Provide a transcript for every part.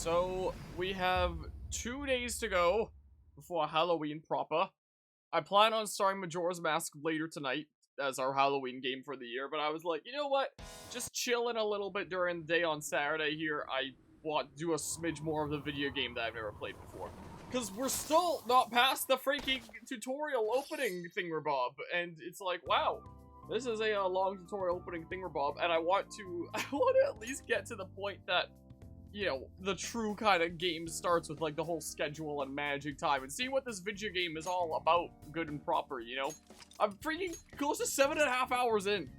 So, we have 2 days to go before Halloween proper. I plan on starting Majora's Mask later tonight as our Halloween game for the year, but I was like, you know what? Just chilling a little bit during the day on Saturday here. I want to do a smidge more of the video game that I've never played before. Because we're still not past the freaking tutorial opening thingamabob, and it's like, wow, this is a long tutorial opening thingamabob, and I want to at least get to the point that, you know, the true kind of game starts with, like, the whole schedule and managing time, and see what this video game is all about, good and proper, you know? I'm freaking close to 7.5 hours in.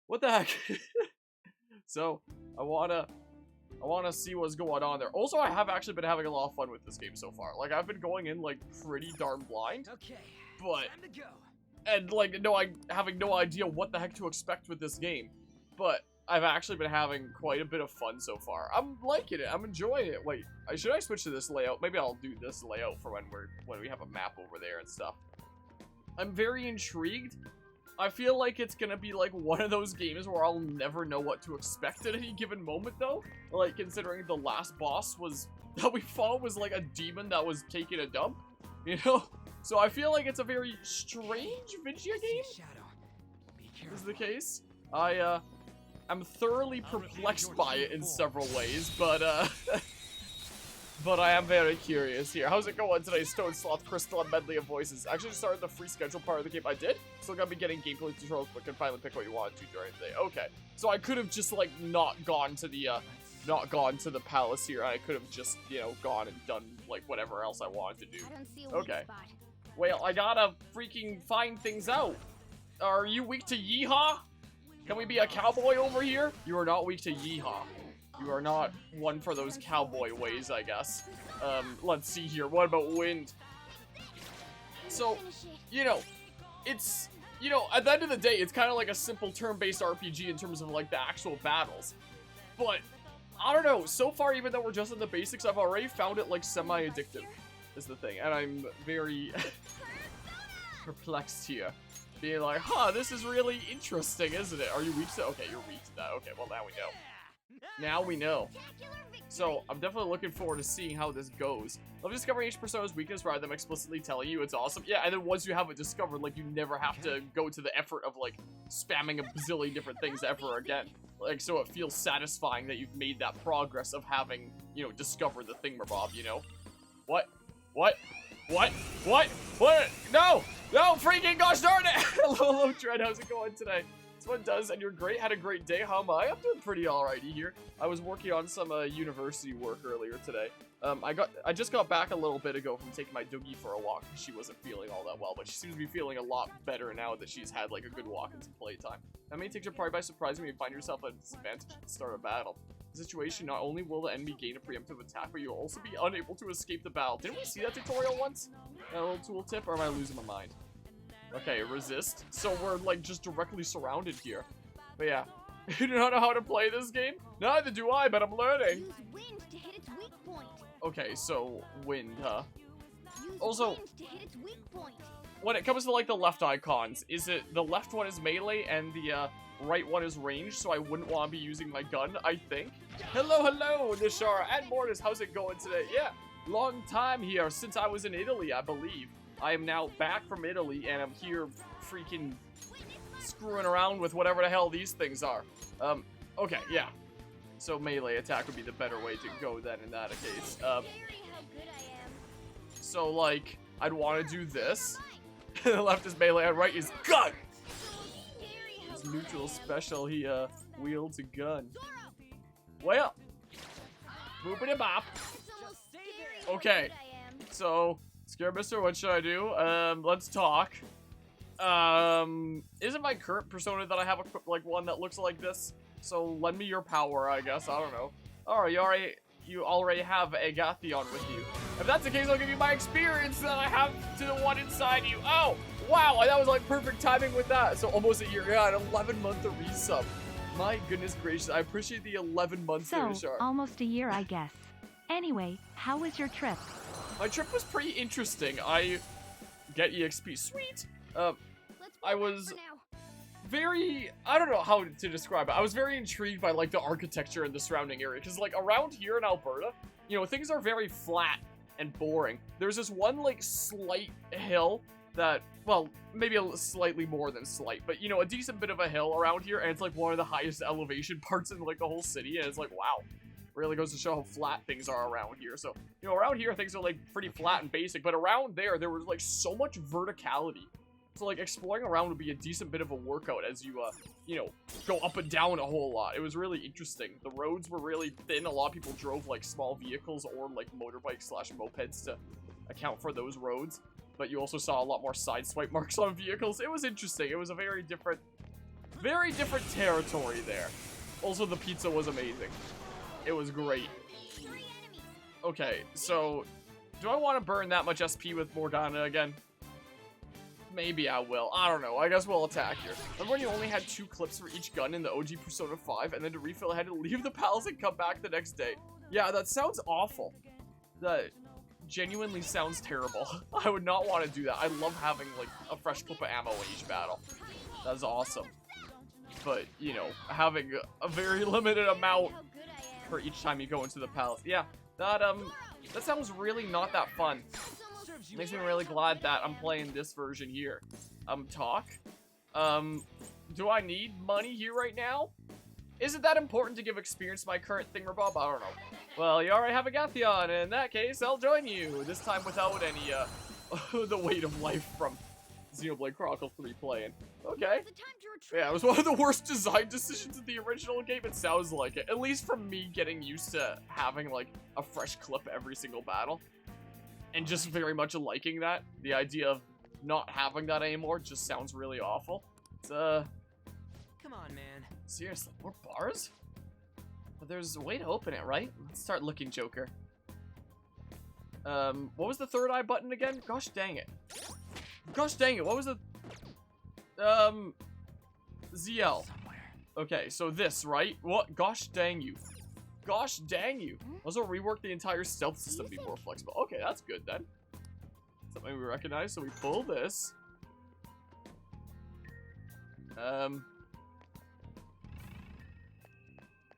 What the heck? So, I wanna see what's going on there. Also, I have actually been having a lot of fun with this game so far. Like, I've been going in, like, pretty darn blind. Okay, but, time to go. And, like, having no idea what the heck to expect with this game. But I've actually been having quite a bit of fun so far. I'm liking it. I'm enjoying it. Wait, should I switch to this layout? Maybe I'll do this layout for when we have a map over there and stuff. I'm very intrigued. I feel like it's gonna be like one of those games where I'll never know what to expect at any given moment, though. Like, considering the last boss that we fought was like a demon that was taking a dump, you know? So I feel like it's a very strange video game, is the case. I'm thoroughly perplexed by it in several ways, but but I am very curious here. How's it going today, Stone Sloth, Crystal, and Medley of Voices? I actually started the free schedule part of the game. I did. Still gotta be getting gameplay tutorials, but can finally pick what you want to during the day. Okay, so I could have just like not gone to the palace here. I could have just, you know, gone and done like whatever else I wanted to do. Okay. Well, I gotta freaking find things out. Are you weak to yeehaw? Can we be a cowboy over here? You are not weak to yeehaw. You are not one for those cowboy ways, I guess. Let's see here. What about wind? So, you know, it's, you know, at the end of the day, it's kind of like a simple turn-based RPG in terms of, like, the actual battles. But, I don't know. So far, even though we're just in the basics, I've already found it, like, semi-addictive, is the thing. And I'm very perplexed here. Being like, huh, this is really interesting, isn't it? Are you weak to that? Okay, you're weak to that. Okay, well, now we know. Now we know. So, I'm definitely looking forward to seeing how this goes. Love discovering each persona's weakness rather than explicitly telling you. It's awesome. Yeah, and then once you have it discovered, like, you never have to go to the effort of, like, spamming a bazillion different things ever again. Like, so it feels satisfying that you've made that progress of having, you know, discovered the thingamabob, you know? What? What? What? What? What? No! No, freaking gosh darn it! Hello, Dread, how's it going today? This one does, and you're great. Had a great day. How am I? I'm doing pretty alrighty here. I was working on some university work earlier today. I just got back a little bit ago from taking my doogie for a walk. She wasn't feeling all that well, but she seems to be feeling a lot better now that she's had like a good walk and some playtime. That may take your party by surprise when you find yourself at a disadvantage at the start of battle. The situation, not only will the enemy gain a preemptive attack, but you'll also be unable to escape the battle. Didn't we see that tutorial once? That little tooltip, or am I losing my mind? Okay, resist. So we're like just directly surrounded here. But yeah, you do not know how to play this game? Neither do I, but I'm learning. Use wind to hit its weak point. Okay, so wind, huh? Use also, wind to hit its weak point. When it comes to like the left icons, is it the left one is melee and the right one is range? So I wouldn't want to be using my gun, I think. Hello, Nishara and Mortis. How's it going today? Yeah, long time here since I was in Italy, I believe. I am now back from Italy, and I'm here freaking screwing around with whatever the hell these things are. Okay, yeah. So melee attack would be the better way to go then in that case. So, like, I'd want to do this. The left is melee, and right is gun! His neutral special, he, wields a gun. Well, boopity-bop. Okay, so... Scare Mister, what should I do? Let's talk. Isn't my current persona that I have equipped like one that looks like this? So lend me your power, I guess. I don't know. Alright, you already have Agathion with you. If that's the case, I'll give you my experience that I have to the one inside you. Oh, wow, that was like perfect timing with that. So almost a year, yeah, an 11-month resub. My goodness gracious, I appreciate the 11 months there, So, almost a year, I guess. Anyway, how was your trip? My trip was pretty interesting. I get EXP. Sweet. I was very, I don't know how to describe it. I was very intrigued by like the architecture in the surrounding area. Because like around here in Alberta, you know, things are very flat and boring. There's this one, like, slight hill that, well, maybe slightly more than slight, but, you know, a decent bit of a hill around here, and it's, like, one of the highest elevation parts in, like, the whole city, and it's like, wow. Really goes to show how flat things are around here. So, you know, around here, things are, like, pretty flat and basic, but around there was, like, so much verticality. So, like, exploring around would be a decent bit of a workout as you, you know, go up and down a whole lot. It was really interesting. The roads were really thin. A lot of people drove, like, small vehicles or, like, motorbikes / mopeds to account for those roads. But you also saw a lot more side swipe marks on vehicles. It was interesting. It was a very different territory there. Also, the pizza was amazing. It was great. Okay, so do I want to burn that much SP with Morgana again? Maybe I will. I don't know. I guess we'll attack here. Remember when you only had 2 clips for each gun in the OG Persona 5, and then to refill I had to leave the palace and come back the next day? Yeah, that sounds awful. That genuinely sounds terrible. I would not want to do that. I love having, like, a fresh clip of ammo in each battle. That's awesome. But, you know, having a very limited amount for each time you go into the palace. Yeah, that sounds really not that fun. Makes me really glad that I'm playing this version here. Talk. Do I need money here right now? Is it that important to give experience to my current thingamabob? I don't know. Well, you already have a Gathion, and in that case, I'll join you. This time without any, the weight of life from Xenoblade Chronicles 3 playing. Okay. Yeah, it was one of the worst design decisions in the original game. It sounds like it. At least from me getting used to having, like, a fresh clip every single battle. And just very much liking that. The idea of not having that anymore just sounds really awful. It's, Come on, man. seriously, more bars? But there's a way to open it, right? Let's start looking, Joker. What was the third eye button again? Gosh dang it. Gosh dang it, what was the... ZL. Okay, so this, right? What? Gosh dang you. Gosh dang you. Also rework the entire stealth system to be more flexible. Okay, that's good then. Something we recognize, so we pull this.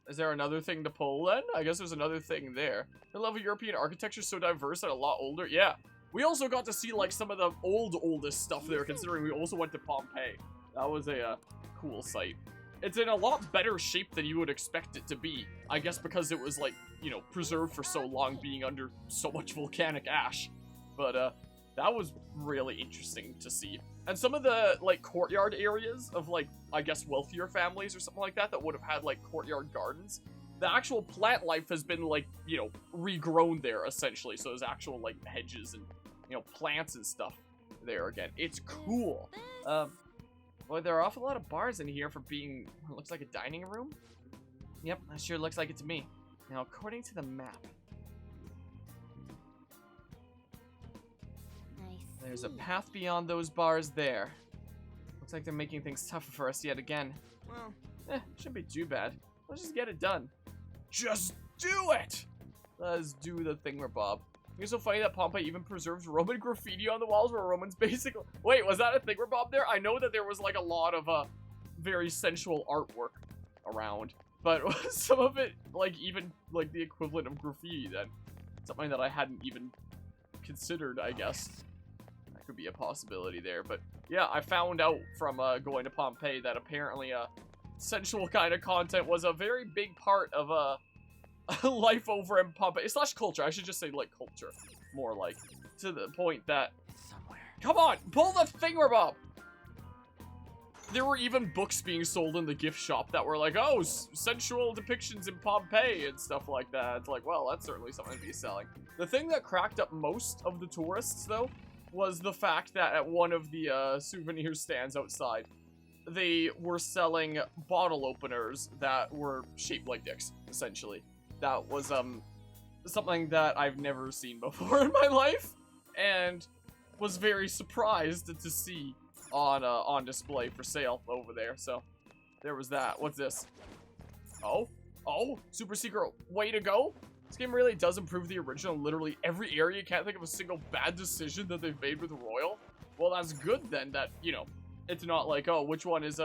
Is there another thing to pull then? I guess there's another thing there. I love European architecture, so diverse and a lot older. Yeah. We also got to see, like, some of the oldest stuff there, considering we also went to Pompeii. That was a cool sight. It's in a lot better shape than you would expect it to be. I guess because it was, like, you know, preserved for so long, being under so much volcanic ash. But, that was really interesting to see. And some of the, like, courtyard areas of, like, I guess wealthier families or something like that would have had, like, courtyard gardens. The actual plant life has been, like, you know, regrown there, essentially. So there's actual, like, hedges and, you know, plants and stuff there again. It's cool. Boy, there are an awful lot of bars in here for being what looks like a dining room. Yep, that sure looks like it to me. Now, according to the map, there's a path beyond those bars there. Looks like they're making things tougher for us yet again. Well, Shouldn't be too bad. Let's just get it done. Just do it! Let's do the thingamabob. It's so funny that Pompeii even preserves Roman graffiti on the walls where Romans basically... Wait, was that a thingamabob there? I know that there was, like, a lot of, very sensual artwork around. But some of it, like, even, like, the equivalent of graffiti then. Something that I hadn't even considered, I guess. That could be a possibility there. But, yeah, I found out from, going to Pompeii that apparently, sensual kind of content was a very big part of, life over in Pompeii. / culture. I should just say, like, culture. More like. To the point that... somewhere. Come on! Pull the thingamabob! There were even books being sold in the gift shop that were like, oh, sensual depictions in Pompeii and stuff like that. It's like, well, that's certainly something to be selling. The thing that cracked up most of the tourists, though, was the fact that at one of the souvenir stands outside, they were selling bottle openers that were shaped like dicks, essentially. That was something that I've never seen before in my life, and was very surprised to see on display for sale over there. So there was that. What's this? Oh, super secret way to go. This game really does improve the original in literally every area. Can't think of a single bad decision that they've made with Royal. Well, that's good then. That, you know, it's not like, oh, which one's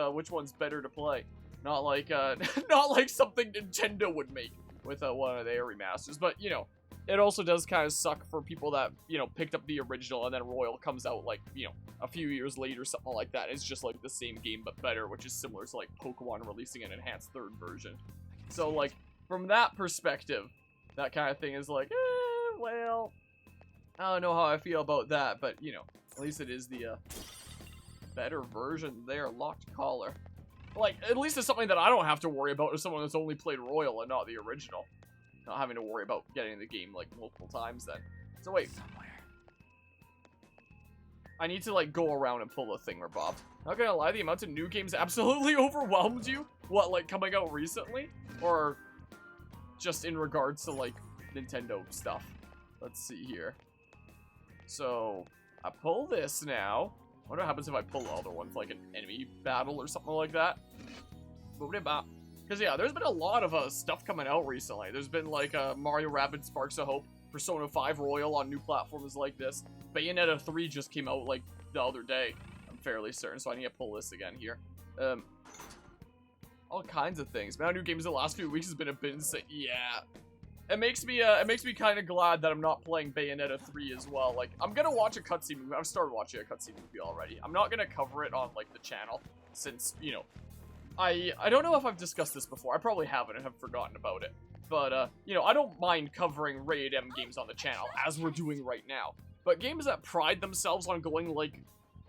better to play. Not like not like something Nintendo would make with one of their remasters. But, you know, it also does kind of suck for people that, you know, picked up the original and then Royal comes out, like, you know, a few years later, something like that. It's just, like, the same game but better, which is similar to, like, Pokemon releasing an enhanced third version. So, like, from that perspective, that kind of thing is like, well, I don't know how I feel about that, but, you know, at least it is the, better version there, locked collar. Like, at least it's something that I don't have to worry about as someone that's only played Royal and not the original. Not having to worry about getting the game, like, multiple times then. So wait. I need to, like, go around and pull the thingamabob. Not gonna lie, the amount of new games absolutely overwhelmed you? What, like, coming out recently? Or just in regards to, like, Nintendo stuff? Let's see here. So, I pull this now. I wonder what happens if I pull the other ones, like an enemy battle or something like that. Because, yeah, there's been a lot of stuff coming out recently. There's been, like, Mario Rabbids Sparks of Hope, Persona 5 Royal on new platforms like this. Bayonetta 3 just came out, like, the other day. I'm fairly certain, so I need to pull this again here. All kinds of things. Man, new games the last few weeks has been a bit insane. Yeah. It makes me kind of glad that I'm not playing Bayonetta 3 as well. Like, I'm gonna watch a cutscene movie. I've started watching a cutscene movie already. I'm not gonna cover it on, like, the channel, since, you know, I don't know if I've discussed this before. I probably haven't and have forgotten about it. But, you know, I don't mind covering Rated M games on the channel, as we're doing right now. But games that pride themselves on going, like,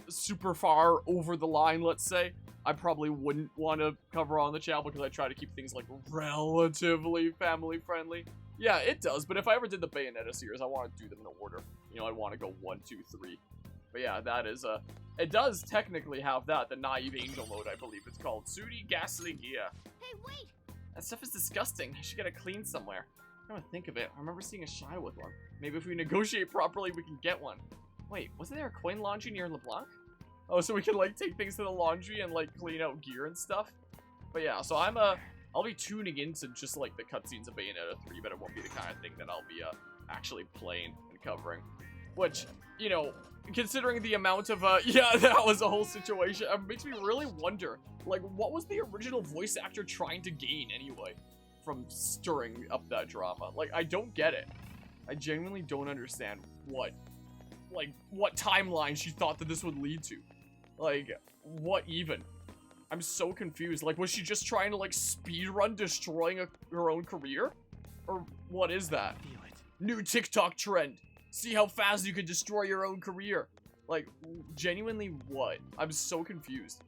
super far over the line, let's say, I probably wouldn't want to cover on the channel because I try to keep things, like, relatively family-friendly. Yeah, it does, but if I ever did the Bayonetta series, I want to do them in order. You know, I'd want to go 1, 2, 3. But yeah, that is, it does technically have that, the Naive Angel mode, I believe it's called. Sudi Ghastly Gia. Hey, wait! That stuff is disgusting. I should get it cleaned somewhere. I don't think of it. I remember seeing a shy with one. Maybe if we negotiate properly, we can get one. Wait, wasn't there a coin laundry near LeBlanc? Oh, so we can, like, take things to the laundry and, like, clean out gear and stuff? But yeah, so I'll be tuning into just, like, the cutscenes of Bayonetta 3, but it won't be the kind of thing that I'll be, actually playing and covering. Which, you know, considering the amount of, yeah, that was a whole situation, it makes me really wonder, like, what was the original voice actor trying to gain, anyway, from stirring up that drama? Like, I don't get it. I genuinely don't understand what timeline she thought that this would lead to. Like, what even? I'm so confused. Like, was she just trying to, like, speedrun destroying her own career? Or what is that? Feel it. New TikTok trend. See how fast you can destroy your own career. Like, genuinely what? I'm so confused.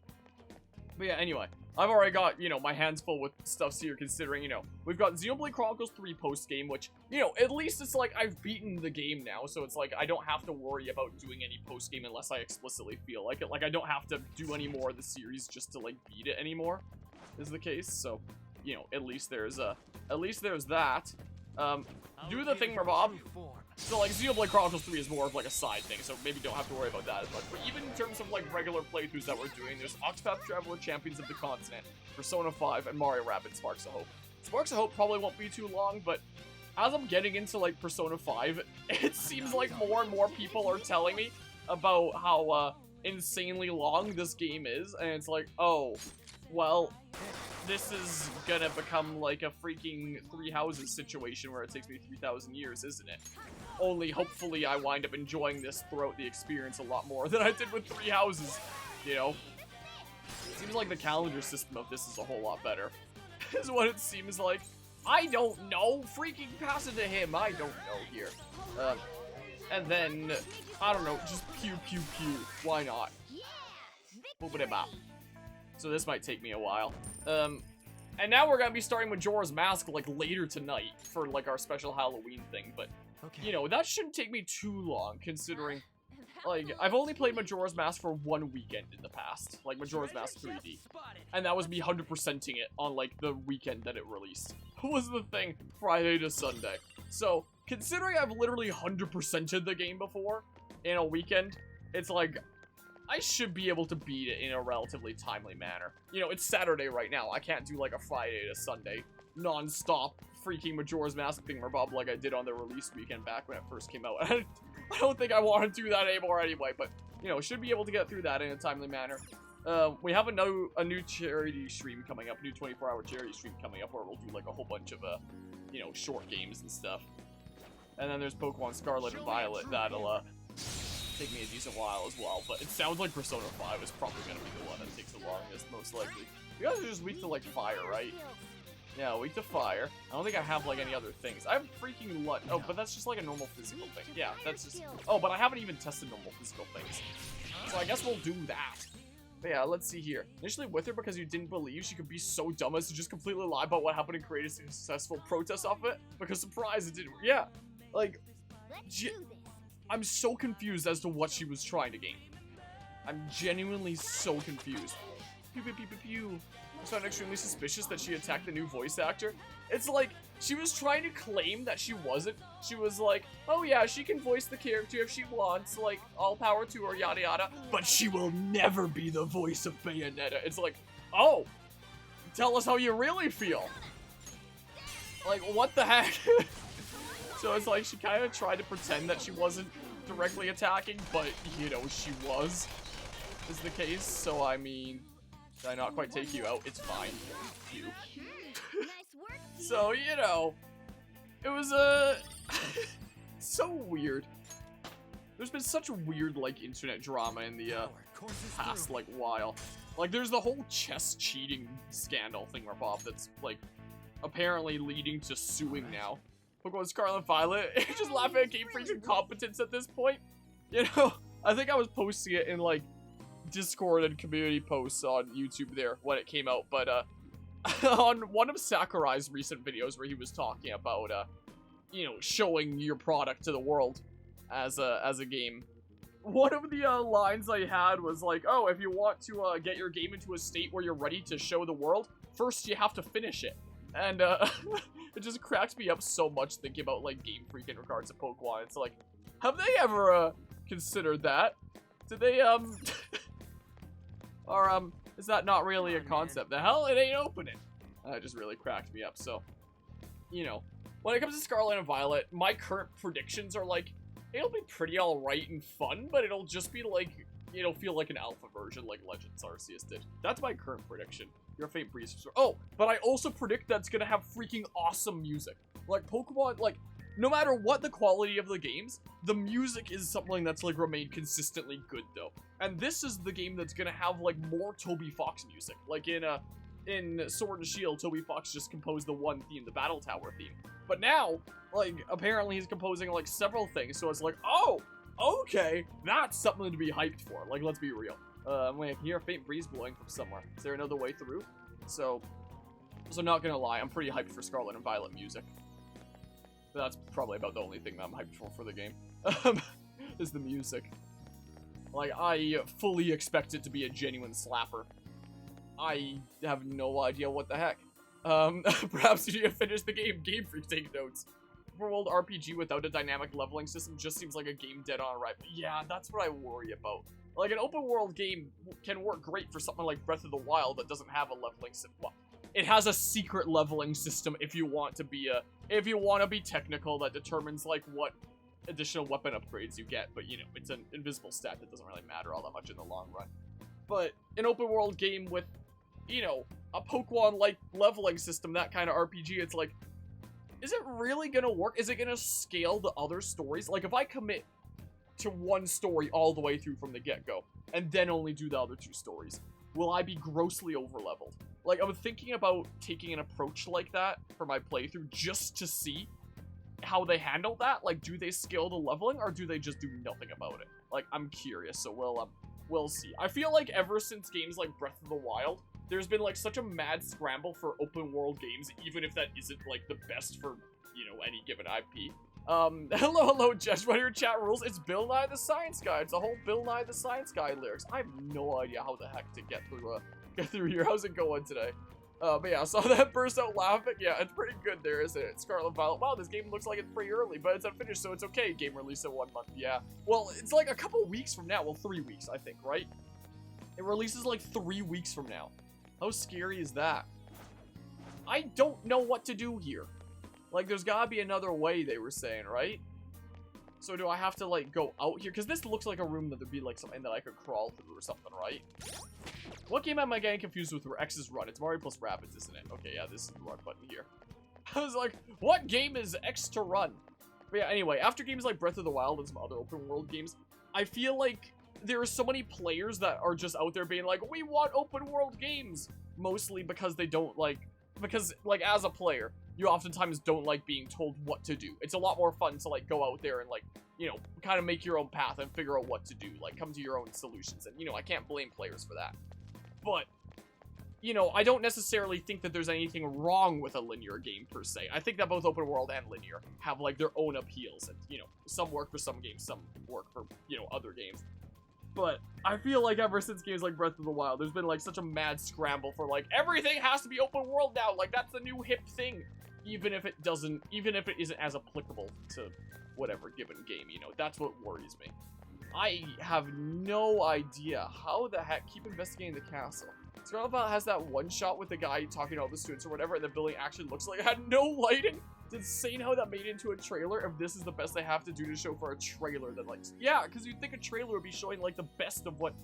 But yeah, anyway. I've already got, you know, my hands full with stuff here, considering, you know, we've got Xenoblade Chronicles 3 post-game, which, you know, at least it's like I've beaten the game now, so it's like I don't have to worry about doing any post-game unless I explicitly feel like it. Like, I don't have to do any more of the series just to, like, beat it anymore, is the case. So, you know, at least there's that. Do the thingamabob. So, like, Xenoblade Chronicles 3 is more of, like, a side thing, so maybe don't have to worry about that as much. But even in terms of, like, regular playthroughs that we're doing, there's Octopath Traveler Champions of the Continent, Persona 5, and Mario Rabbids Sparks of Hope. Sparks of Hope probably won't be too long, but as I'm getting into, like, Persona 5, it seems like more and more people are telling me about how, insanely long this game is, and it's like, oh, well, this is gonna become like a freaking Three Houses situation where it takes me 3,000 years, isn't it? Only hopefully I wind up enjoying this throughout the experience a lot more than I did with Three Houses, you know? It seems like the calendar system of this is a whole lot better, is what it seems like. I don't know, freaking pass it to him, I don't know here. And then, I don't know, just pew pew pew, why not? Boop-a-da-bop. So this might take me a while. And now we're gonna be starting Majora's Mask, like, later tonight for, like, our special Halloween thing, but, you know, that shouldn't take me too long, considering, like, I've only played Majora's Mask for one weekend in the past, like, Majora's Mask 3D, and that was me 100%ing it on, like, the weekend that it released. Was the thing, Friday to Sunday. So, considering I've literally 100%ed the game before, in a weekend, it's like, I should be able to beat it in a relatively timely manner. You know, it's Saturday right now. I can't do, like, a Friday to Sunday non-stop freaking Majora's Mask thingamabob like I did on the release weekend back when it first came out. I don't think I want to do that anymore anyway, but, you know, should be able to get through that in a timely manner. We have a new charity stream coming up, new 24-hour charity stream coming up, where we'll do, like, a whole bunch of, you know, short games and stuff. And then there's Pokemon Scarlet and Violet that'll take me a decent while as well. But it sounds like Persona 5 is probably gonna be the one that takes the longest, most likely. You guys are just weak to like fire, right? Yeah, weak to fire. I don't think I have like any other things. I have freaking luck. Oh, but that's just like a normal physical thing. Yeah, that's just. Oh, but I haven't even tested normal physical things. So I guess we'll do that. But yeah, let's see here. Initially with her because you didn't believe she could be so dumb as to just completely lie about what happened and create a successful protest off it. Because surprise, it didn't. Yeah, like, I'm so confused as to what she was trying to gain. I'm genuinely so confused. Pew pew pew pew pew. I found it extremely suspicious that she attacked the new voice actor. It's like, she was trying to claim that she wasn't. She was like, oh yeah, she can voice the character if she wants, like, all power to her, yada yada, but she will never be the voice of Bayonetta. It's like, oh, tell us how you really feel. Like, what the heck? So it's like, she kind of tried to pretend that she wasn't directly attacking, but, you know, she was, is the case. So, I mean, did I not quite take you out? It's fine. You. So, you know, it was, so weird. There's been such a weird, like, internet drama in the, past, like, while. Like, there's the whole chess cheating scandal thing ripoff that's, like, apparently leading to suing now. Pokemon Scarlet and Violet, just laughing at Game Freak's incompetence at this point. You know, I think I was posting it in, like, Discord and community posts on YouTube there when it came out, but, on one of Sakurai's recent videos where he was talking about, you know, showing your product to the world as a game. One of the, lines I had was like, oh, if you want to, get your game into a state where you're ready to show the world, first you have to finish it. And, it just cracks me up so much thinking about, like, Game Freak in regards to Pokemon. It's like, have they ever, considered that? Did they, or, is that not really a concept? The hell, it ain't opening. It just really cracked me up, so, you know. When it comes to Scarlet and Violet, my current predictions are, like, it'll be pretty alright and fun, but it'll just be, like, it'll feel like an alpha version like Legends Arceus did. That's my current prediction. Your Faint Breeze. Oh, but I also predict that's gonna have freaking awesome music. Like, Pokemon, like, no matter what the quality of the games, the music is something that's, like, remained consistently good, though. And this is the game that's gonna have, like, more Toby Fox music. Like, in Sword and Shield, Toby Fox just composed the one theme, the Battle Tower theme. But now, like, apparently he's composing, like, several things, so it's like, oh, okay, that's something to be hyped for. Like, let's be real. I can hear a faint breeze blowing from somewhere. Is there another way through? So not gonna lie, I'm pretty hyped for Scarlet and Violet music. But that's probably about the only thing that I'm hyped for the game. Is the music. Like, I fully expect it to be a genuine slapper. I have no idea what the heck. Perhaps you need to finish the game. Game Freak, take notes. World RPG without a dynamic leveling system just seems like a game dead on arrival. Yeah, that's what I worry about. Like, an open world game can work great for something like Breath of the Wild that doesn't have a leveling system. Well, it has a secret leveling system if you want to be technical, that determines, like, what additional weapon upgrades you get. But, you know, it's an invisible stat that doesn't really matter all that much in the long run. But an open world game with, you know, a Pokemon-like leveling system, that kind of RPG, it's like, is it really gonna work? Is it gonna scale the other stories? Like, if I commit to one story all the way through from the get-go, and then only do the other two stories, will I be grossly over-leveled? Like, I'm thinking about taking an approach like that for my playthrough just to see how they handle that. Like, do they scale the leveling, or do they just do nothing about it? Like, I'm curious, so we'll see. I feel like ever since games like Breath of the Wild, there's been, like, such a mad scramble for open-world games, even if that isn't, like, the best for, you know, any given IP. Hello, Jess, what are your chat rules? It's Bill Nye the Science Guy. It's the whole Bill Nye the Science Guy lyrics. I have no idea how the heck to get through here. How's it going today? But yeah, I saw that burst out laughing. Yeah, it's pretty good there, isn't it? Scarlet Violet. Wow, this game looks like it's pretty early, but it's unfinished, so it's okay. Game release in 1 month. Yeah. Well, it's like a couple weeks from now. Well, 3 weeks, I think, right? It releases like 3 weeks from now. How scary is that? I don't know what to do here. Like, there's gotta be another way, they were saying, right? So do I have to, like, go out here? Because this looks like a room that would be, like, something that I could crawl through or something, right? What game am I getting confused with where X is run? It's Mario plus Rabbids, isn't it? Okay, yeah, this is the run button here. I was like, what game is X to run? But yeah, anyway, after games like Breath of the Wild and some other open world games, I feel like there are so many players that are just out there being like, we want open world games, mostly because they don't because as a player, you oftentimes don't like being told what to do. It's a lot more fun to like go out there and like, you know, kind of make your own path and figure out what to do, like come to your own solutions. And, you know, I can't blame players for that. But, you know, I don't necessarily think that there's anything wrong with a linear game per se. I think that both open world and linear have like their own appeals, and, you know, some work for some games, some work for, you know, other games. But I feel like ever since games like Breath of the Wild, there's been like such a mad scramble for like, everything has to be open world now, like that's the new hip thing. Even if it isn't as applicable to whatever given game, you know, that's what worries me. I have no idea how the heck keep investigating the castle. Scarlet has that one shot with the guy talking to all the students or whatever, and the building actually looks like it had no lighting. It's insane how that made it into a trailer. If this is the best they have to do to show for a trailer, then like, yeah, because you'd think a trailer would be showing like the best of what,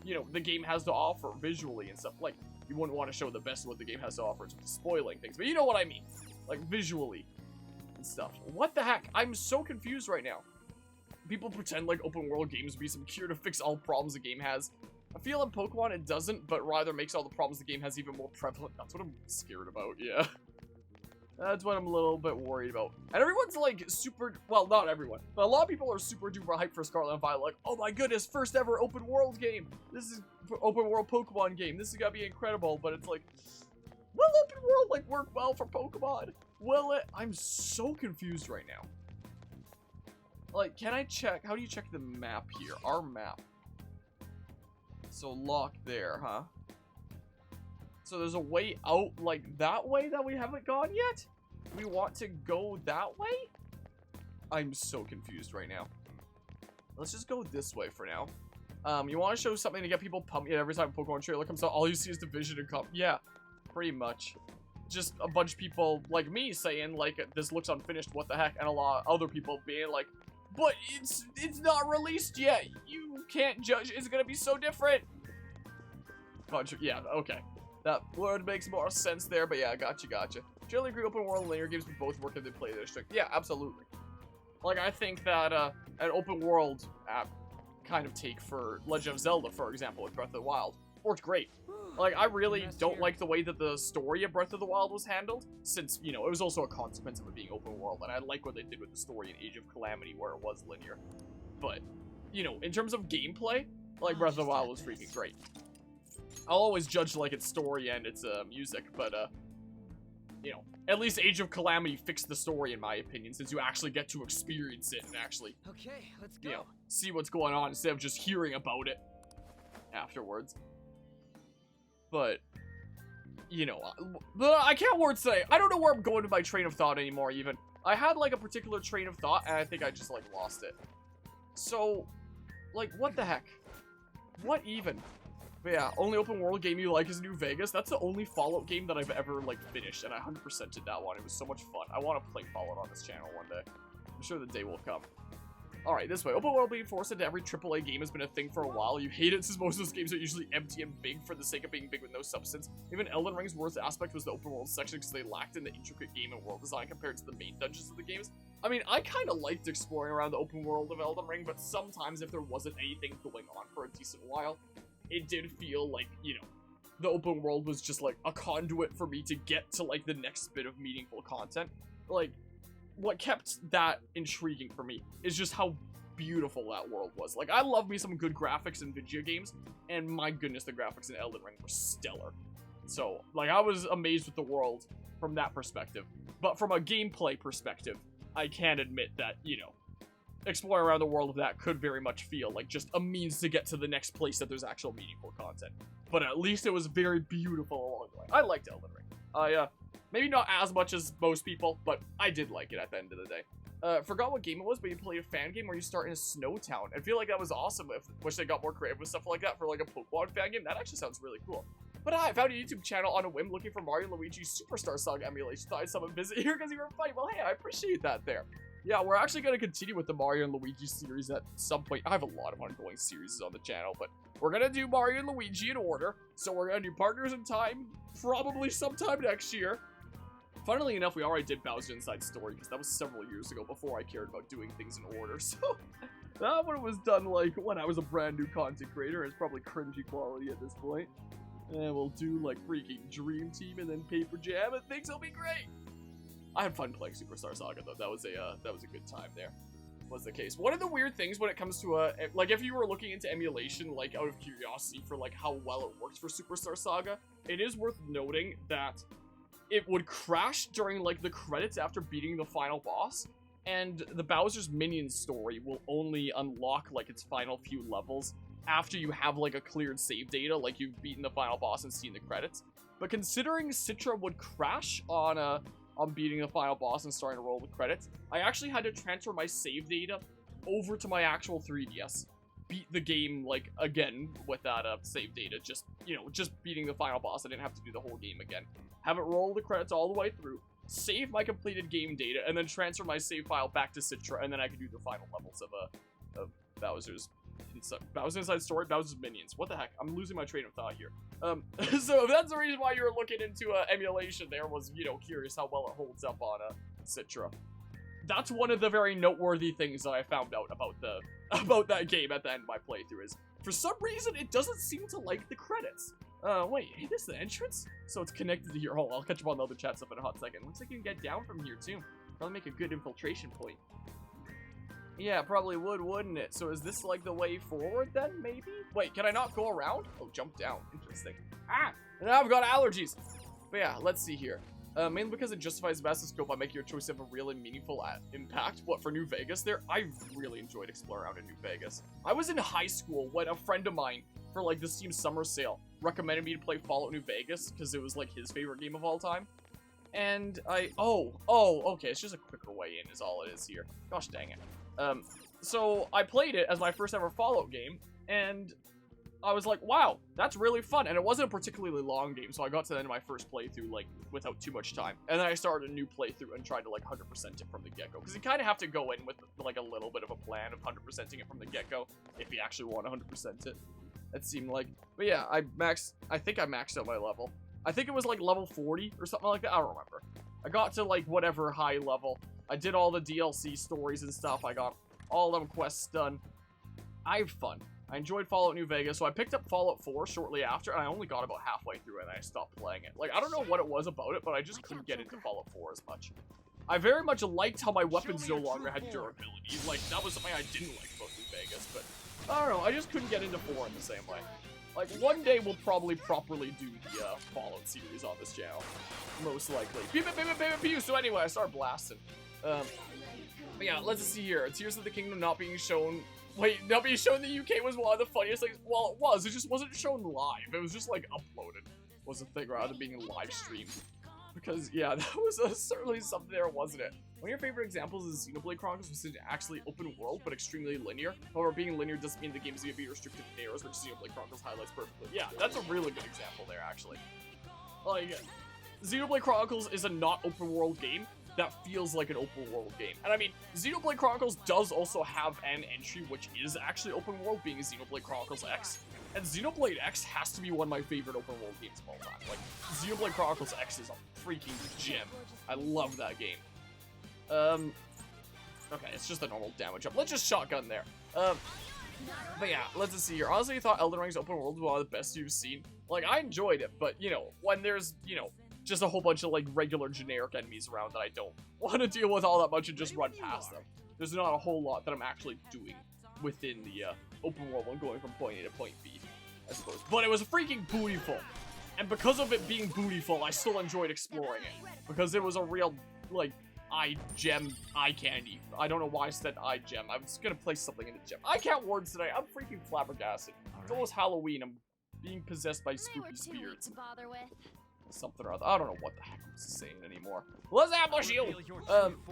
you know, the game has to offer visually and stuff. Like, you wouldn't want to show the best of what the game has to offer to spoiling things, but you know what I mean. Like, visually and stuff. What the heck? I'm so confused right now. People pretend like open world games would be some cure to fix all problems the game has. I feel in Pokemon it doesn't, but rather makes all the problems the game has even more prevalent. That's what I'm scared about, yeah. That's what I'm a little bit worried about. And everyone's like super, well, not everyone, but a lot of people are super duper hyped for Scarlet and Violet. Like, oh my goodness, first ever open world game. This is open world Pokemon game. This is gonna be incredible. But it's like, will open world like work well for Pokemon? Will it? I'm so confused right now. Like, can I check? How do you check the map here? Our map. So lock there, huh? So there's a way out like that way that we haven't gone yet? We want to go that way? I'm so confused right now. Let's just go this way for now. You want to show something to get people pumped every time a Pokemon trailer comes out, all you see is Division and Cup. Yeah, pretty much. Just a bunch of people like me saying like, this looks unfinished, what the heck? And a lot of other people being like, but it's not released yet. You can't judge. It's gonna be so different. Yeah, okay. That word makes more sense there, but yeah, gotcha. Generally agree open world and linear games would both work if they play their strength. Yeah, absolutely. Like, I think that an open world app kind of take for Legend of Zelda, for example, with Breath of the Wild, worked great. Like, I really don't like the way that the story of Breath of the Wild was handled, since, you know, it was also a consequence of it being open world, and I like what they did with the story in Age of Calamity, where it was linear. But, you know, in terms of gameplay, like, Breath of the Wild was freaking great. I'll always judge, like, its story and its music, but, you know, at least Age of Calamity fixed the story, in my opinion, since you actually get to experience it and actually, okay, let's go. You know, see what's going on instead of just hearing about it afterwards. But, you know, I can't word say. I don't know where I'm going with my train of thought anymore, even. I had, like, a particular train of thought, and I think I just, like, lost it. So, like, what the heck? What even? But yeah, only open world game you like is New Vegas. That's the only Fallout game that I've ever, like, finished, and I 100% did that one. It was so much fun. I want to play Fallout on this channel one day. I'm sure the day will come. Alright, this way. Open world being forced into every AAA game has been a thing for a while. You hate it since most of those games are usually empty and big for the sake of being big with no substance. Even Elden Ring's worst aspect was the open world section because they lacked in the intricate game and world design compared to the main dungeons of the games. I mean, I kind of liked exploring around the open world of Elden Ring, but sometimes if there wasn't anything going on for a decent while, it did feel like, you know, the open world was just like a conduit for me to get to like the next bit of meaningful content. Like, what kept that intriguing for me is just how beautiful that world was. Like, I love me some good graphics in video games, and my goodness, the graphics in Elden Ring were stellar. So, like, I was amazed with the world from that perspective. But from a gameplay perspective, I can admit that, you know, exploring around the world of that could very much feel like just a means to get to the next place that there's actual meaningful content. But at least it was very beautiful along the way. I liked Elden Ring. Maybe not as much as most people, but I did like it at the end of the day. Forgot what game it was, but you played a fan game where you start in a snow town. I feel like that was awesome. Wish they got more creative with stuff like that for like a Pokemon fan game. That actually sounds really cool. But I found a YouTube channel on a whim looking for Mario and Luigi Superstar Saga emulation. Thought I'd someone visit here because you were funny. Well, hey, I appreciate that there. Yeah, we're actually going to continue with the Mario and Luigi series at some point. I have a lot of ongoing series on the channel, but we're going to do Mario and Luigi in order. So we're going to do Partners in Time probably sometime next year. Funnily enough, we already did Bowser Inside Story, because that was several years ago before I cared about doing things in order, so... That one was done, like, when I was a brand new content creator. It's probably cringy quality at this point. And we'll do, like, freaking Dream Team and then Paper Jam, and things will be great! I had fun playing Superstar Saga, though. That was a good time there. Was the case. One of the weird things when it comes to, like, if you were looking into emulation, like, out of curiosity for, like, how well it works for Superstar Saga, it is worth noting that it would crash during, like, the credits after beating the final boss, and the Bowser's Minions story will only unlock, like, its final few levels after you have, like, a cleared save data, like, you've beaten the final boss and seen the credits. But considering Citra would crash on beating the final boss and starting to roll the credits, I actually had to transfer my save data over to my actual 3DS. Beat the game, like, again, with that, save data, just, you know, just beating the final boss. I didn't have to do the whole game again. Have it roll the credits all the way through, save my completed game data, and then transfer my save file back to Citra, and then I could do the final levels of Bowser's Inside Story, Bowser's Minions. What the heck? I'm losing my train of thought here. So that's the reason why you were looking into emulation there, was, you know, curious how well it holds up on Citra. That's one of the very noteworthy things that I found out about that game at the end of my playthrough, is for some reason it doesn't seem to like the credits. Wait, hey, this is the entrance? So it's connected to here. Hold on, I'll catch up on the other chat stuff in a hot second. Looks like you can get down from here too. Probably make a good infiltration point. Yeah, probably would, wouldn't it? So is this like the way forward then, maybe? Wait, can I not go around? Oh, jump down. Interesting. Ah! Now I've got allergies. But yeah, let's see here. Mainly because it justifies massive scope by making your choice have a real and meaningful impact. What, for New Vegas there? I really enjoyed exploring around in New Vegas. I was in high school when a friend of mine, for like the Steam Summer Sale, recommended me to play Fallout New Vegas because it was like his favorite game of all time. And okay, it's just a quicker way in is all it is here. Gosh dang it. So I played it as my first ever Fallout game, and I was like, wow, that's really fun. And it wasn't a particularly long game, so I got to the end of my first playthrough, like, without too much time. And then I started a new playthrough and tried to, like, 100% it from the get-go. Because you kind of have to go in with, like, a little bit of a plan of 100%ing it from the get-go if you actually want to 100% it. It seemed like. But yeah, I think I maxed out my level. I think it was, like, level 40 or something like that. I don't remember. I got to, like, whatever high level. I did all the DLC stories and stuff. I got all them quests done. I had fun. I enjoyed Fallout New Vegas, so I picked up Fallout 4 shortly after, and I only got about halfway through it, and I stopped playing it. Like, I don't know what it was about it, but I just couldn't get into Fallout 4 as much. I very much liked how my weapons no longer had durability. Like, that was something I didn't like about New Vegas, but I don't know, I just couldn't get into 4 in the same way. Like, one day we'll probably properly do the Fallout series on this channel. Most likely. Pew. So anyway, I started blasting. But yeah, let's see here. Tears of the Kingdom not being shown... Wait, not being shown in the UK was one of the funniest things. Well, it was. It just wasn't shown live. It was just, like, uploaded. Was the thing, rather than being live streamed. Because, yeah, that was certainly something there, wasn't it? One of your favorite examples is Xenoblade Chronicles, which is actually open world, but extremely linear. However, being linear doesn't mean the game's gonna be restricted to arrows, which Xenoblade Chronicles highlights perfectly. Yeah, that's a really good example there, actually. Like, Xenoblade Chronicles is a not open world game that feels like an open world game. And I mean, Xenoblade Chronicles does also have an entry which is actually open world, being Xenoblade Chronicles X. And Xenoblade X has to be one of my favorite open world games of all time. Like, Xenoblade Chronicles X is a freaking gem. I love that game. Okay, it's just a normal damage up. Let's just shotgun there. But yeah, let's just see here. Honestly, I thought Elden Ring's open world was one of the best you've seen. Like, I enjoyed it, but, you know, when there's, you know, just a whole bunch of, like, regular generic enemies around that I don't want to deal with all that much and just run past them. There's not a whole lot that I'm actually doing within the open world when going from point A to point B, I suppose. But it was freaking bootyful. And because of it being bootyful, I still enjoyed exploring it. Because it was a real, like, eye candy. I don't know why I said eye gem. I was gonna place something in the gem. I can't words today. I'm freaking flabbergasted. It's almost Halloween. I'm being possessed by spooky spirits. Something or other. I don't know what the heck I'm saying anymore. Let's ambush you!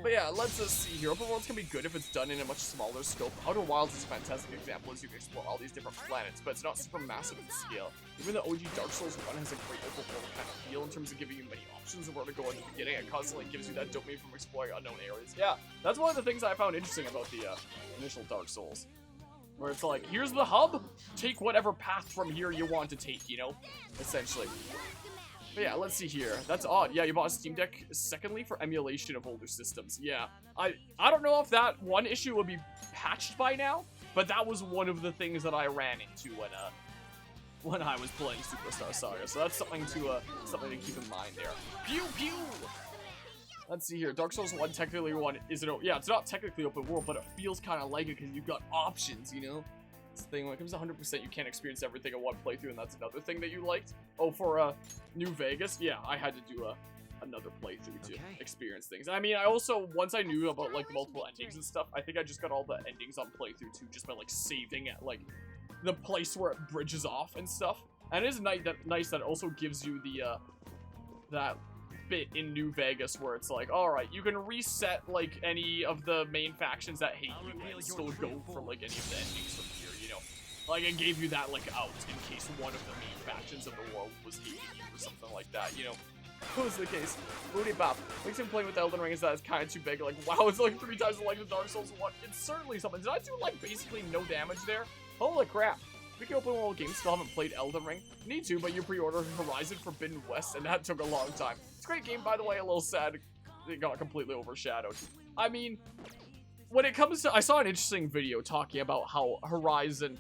But yeah, let's just see here. Open worlds can be good if it's done in a much smaller scope. Outer Wilds is a fantastic example as you can explore all these different planets, but it's not super massive in scale. Even the OG Dark Souls 1 has a great open world kind of feel in terms of giving you many options of where to go in the beginning. It constantly gives you that dopamine from exploring unknown areas. Yeah, that's one of the things I found interesting about the initial Dark Souls. Where it's like, here's the hub, take whatever path from here you want to take, you know? Essentially. But yeah, let's see here. That's odd. Yeah, you bought a Steam Deck secondly for emulation of older systems. Yeah, I don't know if that one issue will be patched by now, but that was one of the things that I ran into when I was playing Superstar Saga. So that's something to keep in mind there. Pew pew. Let's see here. Dark Souls 1 technically yeah, it's not technically open world, but it feels kind of like it because you've got options, you know. It's the thing, when it comes to 100%, you can't experience everything in one playthrough, and that's another thing that you liked. Oh, for New Vegas, yeah, I had to do another playthrough to experience things. I mean, I also, once I knew about like the multiple endings and stuff, I think I just got all the endings on playthrough too, just by like saving at like the place where it bridges off and stuff. And it is nice that it also gives you the that bit in New Vegas where it's like, all right, you can reset like any of the main factions that hate you and still go for like any of the endings from here, you know. Like it gave you that like out in case one of the main factions of the world was hating you or something like that, you know. What was the case? Booty Bop. Makes him playing with Elden Ring is that it's kind of too big. Like, wow, it's like 3 times like the Dark Souls 1. It's certainly something. Did I do like basically no damage there? Holy crap. Speaking of open world games, still haven't played Elden Ring. Need to, but you pre-ordered Horizon Forbidden West, and that took a long time. It's a great game, by the way, a little sad it got completely overshadowed. I mean, when it comes to... I saw an interesting video talking about how Horizon,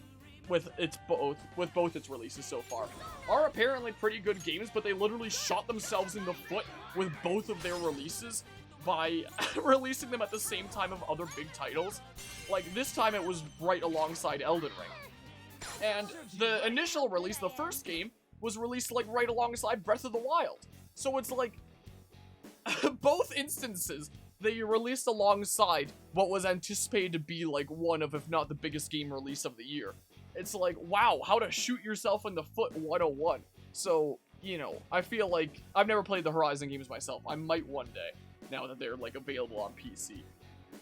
with both its releases so far, are apparently pretty good games, but they literally shot themselves in the foot with both of their releases by releasing them at the same time of other big titles. Like, this time it was right alongside Elden Ring. And the initial release, the first game, was released like right alongside Breath of the Wild. So it's like, both instances, they released alongside what was anticipated to be like one of, if not the biggest game release of the year. It's like, wow, how to shoot yourself in the foot 101. So, you know, I feel like, I've never played the Horizon games myself. I might one day, now that they're like available on PC.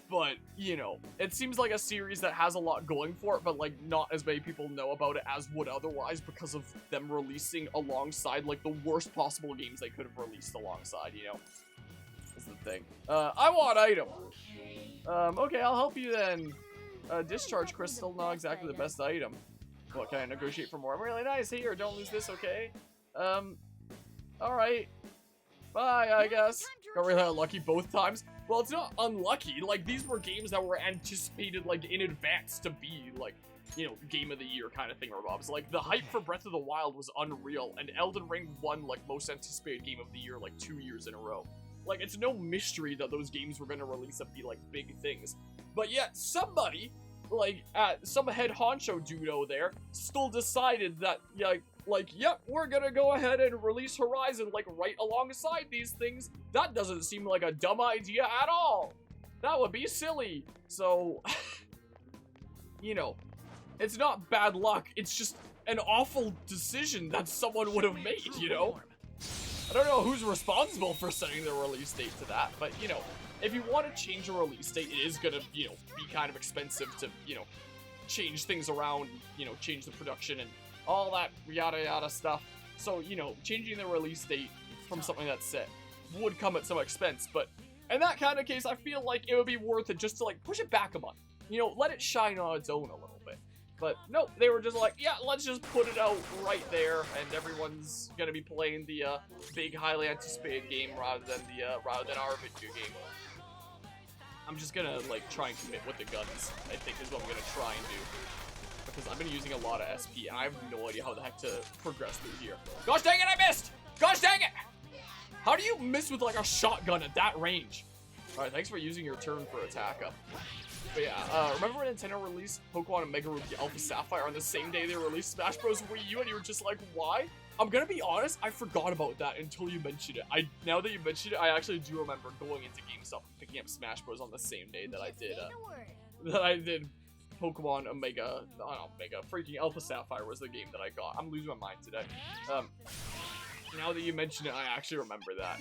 But, you know, it seems like a series that has a lot going for it, but, like, not as many people know about it as would otherwise because of them releasing alongside, like, the worst possible games they could have released alongside, you know? That's the thing. I want item. Okay, I'll help you then. Discharge Crystal, not exactly the best item. What, can I negotiate for more? I'm really nice. Here, don't lose this, okay? Alright. Bye, I guess. Got really unlucky both times. Well, it's not unlucky. Like, these were games that were anticipated, like, in advance to be, like, you know, game of the year kind of thing, Robobs. Like, the hype for Breath of the Wild was unreal, and Elden Ring won, like, most anticipated game of the year, like, 2 years in a row. Like, it's no mystery that those games were gonna release and be, like, big things. But yet, somebody, like, some head honcho dudo there, still decided that, yep, we're gonna go ahead and release Horizon, like, right alongside these things. That doesn't seem like a dumb idea at all. That would be silly. So, you know, it's not bad luck. It's just an awful decision that someone would have made, you know? I don't know who's responsible for setting the release date to that, but, you know, if you want to change a release date, it is gonna, you know, be kind of expensive to, you know, change things around, you know, change the production and all that yada yada stuff. So, you know, changing the release date from something that's set would come at some expense, but in that kind of case, I feel like it would be worth it just to, like, push it back a month. You know, let it shine on its own a little bit. But, no, they were just like, yeah, let's just put it out right there, and everyone's gonna be playing the, big, highly anticipated game rather than our video game. I'm just gonna, like, try and commit with the guns, I think is what I'm gonna try and do. Because I've been using a lot of SP, and I have no idea how the heck to progress through here. Gosh dang it, I missed! Gosh dang it! How do you miss with, like, a shotgun at that range? Alright, thanks for using your turn for attack up. But yeah, remember when Nintendo released Pokemon and Mega Ruby Alpha Sapphire on the same day they released Smash Bros. Wii U, and you were just like, why? I'm gonna be honest, I forgot about that until you mentioned it. Now that you mentioned it, I actually do remember going into GameStop and picking up Smash Bros. On the same day that I did Pokemon Omega, not Omega, freaking Alpha Sapphire was the game that I got. I'm losing my mind today. Now that you mention it, I actually remember that.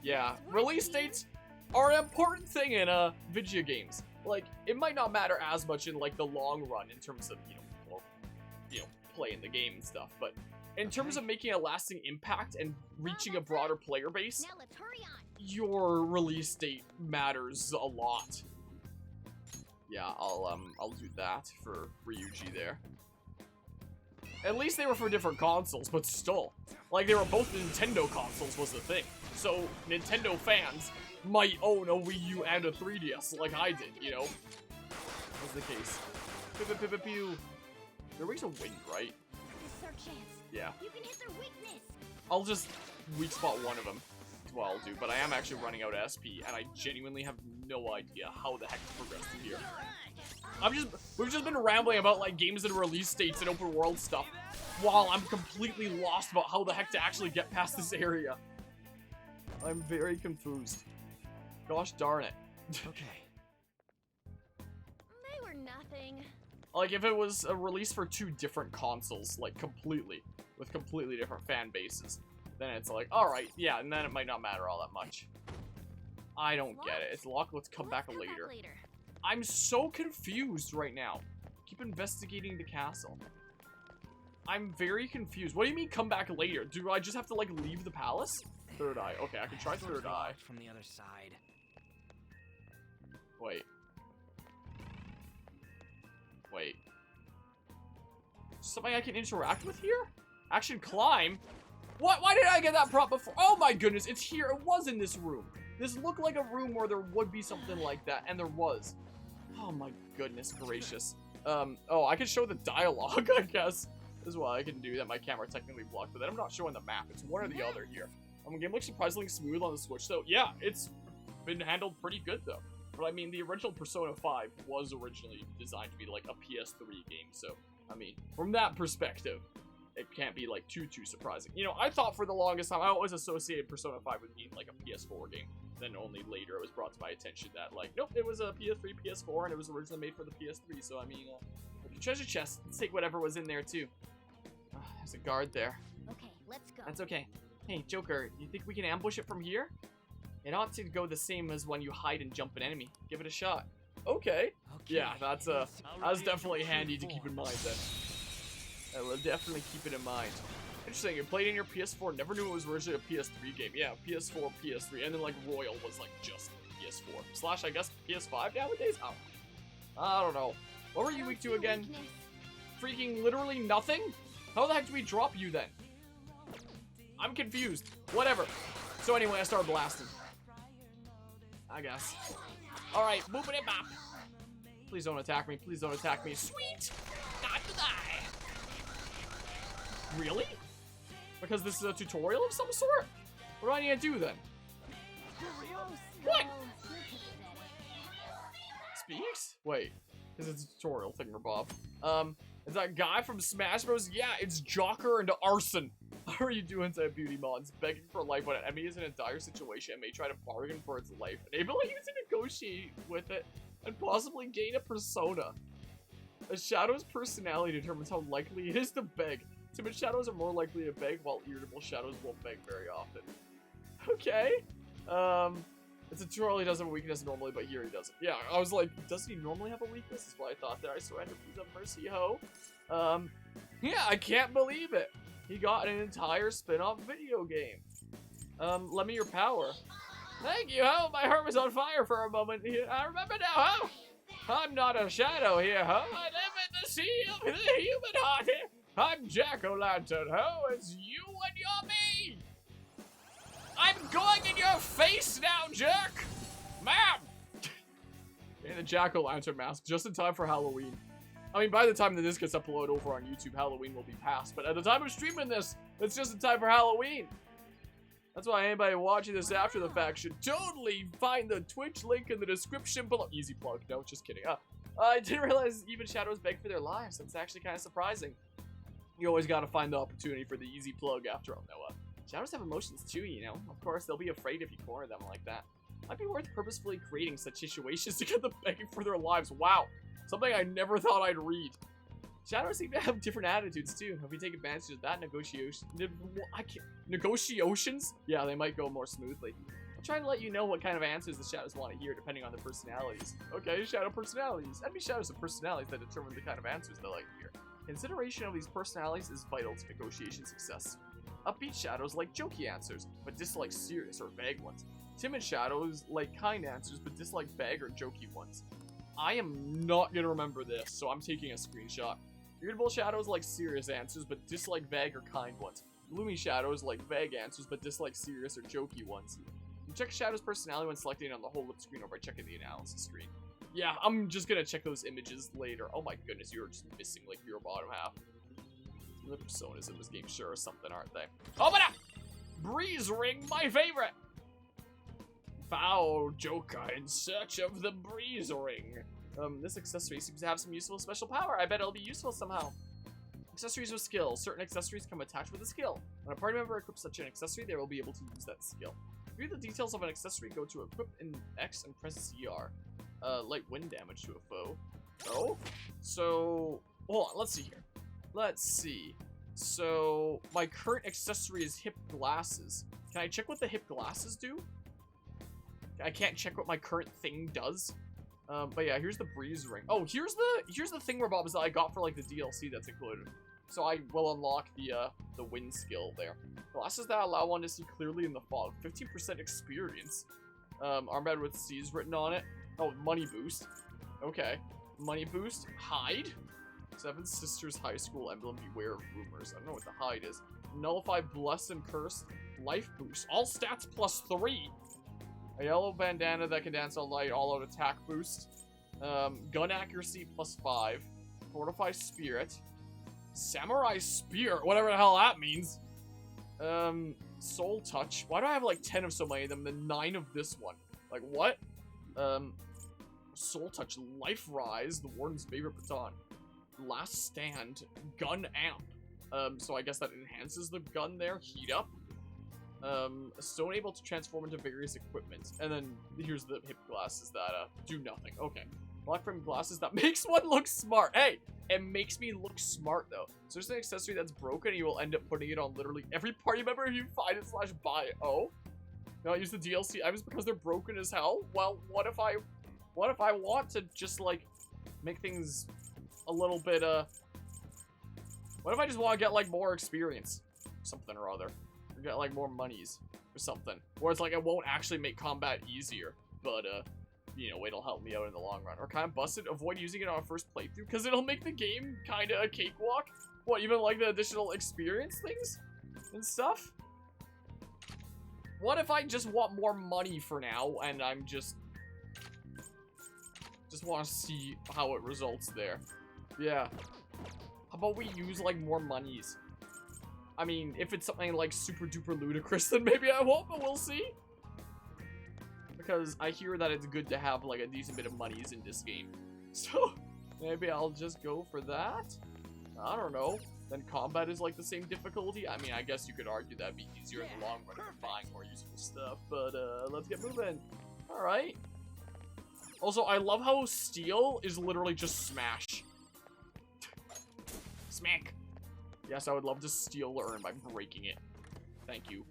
Yeah, release dates are an important thing in video games. Like, it might not matter as much in, like, the long run in terms of, playing the game and stuff, but in terms of making a lasting impact and reaching a broader player base, your release date matters a lot. Yeah, I'll do that for Ryuji there. At least they were for different consoles, but still. Like, they were both Nintendo consoles was the thing. So, Nintendo fans might own a Wii U and a 3DS like I did, you know? Was the case. Pew, pew, pew, pew, pew. There was a wind, right? This is our chance. Yeah. You can hit their weakness. I'll just weak spot one of them. That's what I'll do, but I am actually running out of SP, and I genuinely have no idea how the heck to progress through here. We've just been rambling about, like, games and release dates and open world stuff, while I'm completely lost about how the heck to actually get past this area. I'm very confused. Gosh darn it. Okay. They were nothing. Like, if it was a release for two different consoles, like, completely, with completely different fan bases, then it's like, alright, yeah, and then it might not matter all that much. I don't get it. It's locked, let's come back later. I'm so confused right now. Keep investigating the castle. I'm very confused. What do you mean come back later? Do I just have to, like, leave the palace? Third eye. Okay, I can try third eye. From the other side. Wait. Wait. Somebody I can interact with here? Action climb? What? Why did I get that prop before? Oh my goodness, it's here. It was in this room. This looked like a room where there would be something like that, and there was. Oh my goodness gracious. Oh, I can show the dialogue, I guess. This is what I can do that my camera technically blocked, but then I'm not showing the map. It's one or the other here. The game looks surprisingly smooth on the Switch, though. Yeah, it's been handled pretty good, though. But I mean, the original Persona 5 was originally designed to be like a PS3 game, so, I mean, from that perspective, it can't be like too surprising. You know, I thought for the longest time, I always associated Persona 5 with being like a PS4 game. Then only later it was brought to my attention that, like, nope, it was a PS3, PS4, and it was originally made for the PS3, so I mean, the treasure chest, let's take whatever was in there, too. There's a guard there. Okay, let's go. That's okay. Hey, Joker, you think we can ambush it from here? It ought to go the same as when you hide and jump an enemy. Give it a shot. Okay. Yeah, that's definitely handy to keep in mind then. I will definitely keep it in mind. Interesting, you played in your PS4, never knew it was originally a PS3 game. Yeah, PS4, PS3, and then like Royal was like just PS4. Slash, I guess, PS5 nowadays? I don't know. What were you weak to again? Freaking literally nothing? How the heck do we drop you then? I'm confused. Whatever. So anyway, I started blasting. I guess. Alright, boopity bop. Please don't attack me. Please don't attack me. Sweet! Not to die! Really? Because this is a tutorial of some sort? What do I need to do then? What? Speaks? Wait. This is a tutorial thingamabob. Is that guy from Smash Bros? Yeah, it's Jocker and Arson. How are you doing, inside Beauty Mods? Begging for life when an enemy is in a dire situation and may try to bargain for its life. Enabling you to negotiate with it and possibly gain a persona. A shadow's personality determines how likely it is to beg. Timid shadows are more likely to beg, while irritable shadows won't beg very often. Okay. It's a tutorial. He doesn't have a weakness normally, but here he doesn't. Yeah, I was like, doesn't he normally have a weakness? That's what I thought there. I surrender, please have mercy, ho. Yeah, I can't believe it. He got an entire spin-off video game. Lend me your power. Thank you, ho. My heart was on fire for a moment. I remember now, ho. I'm not a shadow here, ho. I live in the sea of the human heart here. I'm Jack-o'-lantern, ho. It's you and you're me. I'm going in your face now, jerk! Ma'am! In a jack-o'-lantern mask, just in time for Halloween. I mean, by the time that this gets uploaded over on YouTube, Halloween will be past. But at the time of streaming this, it's just in time for Halloween. That's why anybody watching this after the fact should totally find the Twitch link in the description below. Easy plug. No, just kidding. I didn't realize even shadows beg for their lives. That's actually kind of surprising. You always gotta find the opportunity for the easy plug after all, Noah. Shadows have emotions too, you know. Of course, they'll be afraid if you corner them like that. Might be worth purposefully creating such situations to get them begging for their lives. Wow. Something I never thought I'd read. Shadows seem to have different attitudes too. If you take advantage of that negotiations, yeah, they might go more smoothly. I'm trying to let you know what kind of answers the shadows want to hear depending on their personalities. Okay, shadow personalities. Enemy shadows have personalities that determine the kind of answers they like to hear. Consideration of these personalities is vital to negotiation success. Upbeat shadows like jokey answers, but dislike serious or vague ones. Timid shadows like kind answers, but dislike vague or jokey ones. I am not gonna remember this, so I'm taking a screenshot. Irritable shadows like serious answers, but dislike vague or kind ones. Gloomy shadows like vague answers, but dislike serious or jokey ones. You check shadow's personality when selecting on the whole lip screen or by checking the analysis screen. Yeah, I'm just gonna check those images later. Oh my goodness, you're just missing like your bottom half. The personas in this game sure or something, aren't they? Open up! Breeze ring, my favorite! Foul Joker in search of the breeze ring. This accessory seems to have some useful special power. I bet it'll be useful somehow. Accessories with skills. Certain accessories come attached with a skill. When a party member equips such an accessory, they will be able to use that skill. To view the details of an accessory, go to equip in X and press CR. Light wind damage to a foe. Oh? So, hold on, let's see here. Let's see. So, my current accessory is hip glasses. Can I check what the hip glasses do? I can't check what my current thing does. But yeah, here's the breeze ring. Oh, here's the thingamabobs that I got for like the DLC that's included. So I will unlock the wind skill there. Glasses that allow one to see clearly in the fog. 15% experience. Armband with C's written on it. Oh, money boost. Okay. Money boost. Hide. Seven Sisters High School emblem. Beware of rumors. I don't know what the hide is. Nullify bless and curse. Life boost. All stats +3. A yellow bandana that can dance all night, all-out attack boost. Gun accuracy +5. Fortify spirit. Samurai spear, whatever the hell that means. Soul touch. Why do I have like 10 of so many of them, then 9 of this one? Like what? Soul touch. Life rise. The warden's favorite baton. Last stand. Gun amp. So I guess that enhances the gun there. Heat up. Stone able to transform into various equipment. And then here's the hip glasses that do nothing. Okay. Black frame glasses that makes one look smart. Hey, it makes me look smart though. So there's an accessory that's broken and you will end up putting it on literally every party member you find it / buy it. Oh. Now use the DLC items because they're broken as hell? Well, what if I want to just like make things a little bit what if I just want to get like more experience? Something or other. Get like more monies or something, or it's like it won't actually make combat easier, but you know, it'll help me out in the long run. Or kind of busted, avoid using it on a first playthrough because it'll make the game kind of a cakewalk. What, even like the additional experience things and stuff? What if I just want more money for now and I'm just want to see how it results there? Yeah, how about we use like more monies? I mean, if it's something like super duper ludicrous, then maybe I won't, but we'll see. Because I hear that it's good to have like a decent bit of monies in this game. So, maybe I'll just go for that? I don't know. Then combat is like the same difficulty. I mean, I guess you could argue that'd be easier in the long run if you're buying more useful stuff. But, let's get moving. Alright. Also, I love how steel is literally just smash. Smack. Yes, I would love to steal or earn by breaking it. Thank you.